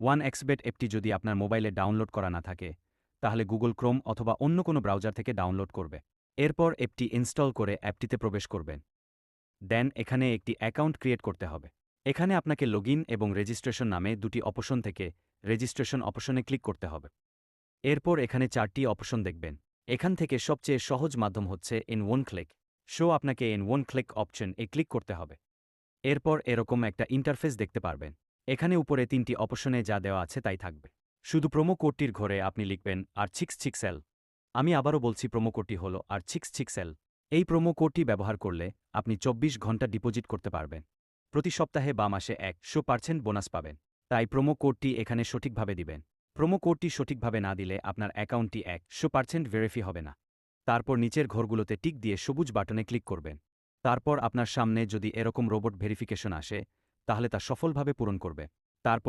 OneXBet অ্যাপটি যদি আপনার মোবাইলে ডাউনলোড করা না থাকে, তাহলে গুগল ক্রোম অথবা অন্য কোনো ব্রাউজার থেকে ডাউনলোড করবে। এরপর অ্যাপটি ইনস্টল করে অ্যাপটিতে প্রবেশ করবেন। দেন এখানে একটি অ্যাকাউন্ট ক্রিয়েট করতে হবে। এখানে আপনাকে লগইন এবং রেজিস্ট্রেশন নামে দুটি অপশন থেকে রেজিস্ট্রেশন অপশনে ক্লিক করতে হবে। এরপর এখানে 4টি অপশন দেখবেন। এখান থেকে সবচেয়ে সহজ মাধ্যম হচ্ছে ইন ওয়ান ক্লিক। আপনাকে in one click option A click করতে হবে। এরপর এরকম একটা ইন্টারফেস দেখতে পারবেন। এখানে উপরে 3টি অপশনে যা দেওয়া আছে তাই থাকবে। শুধু প্রোমো কোডটির ঘরে আপনি লিখবেন আর666L। আমি আবারও বলছি, প্রোমো কোডটি হল আর666L। এই প্রোমো কোডটি ব্যবহার করলে আপনি 24 ঘন্টা ডিপোজিট করতে পারবেন। প্রতি সপ্তাহে বা মাসে 100% বোনাস পাবেন। তাই প্রোমো কোডটি এখানে সঠিকভাবে দিবেন। প্রোমো কোডটি সঠিকভাবে না দিলে আপনার অ্যাকাউন্টটি 100% ভেরিফাই হবে না। তারপর নিচের ঘরগুলোতে টিক দিয়ে সবুজ বাটনে ক্লিক করবেন। তারপর আপনার সামনে যদি এরকম রোবট ভেরিফিকেশন আসে, তাহলে তা সফলভাবে পূরণ করবে। তারপর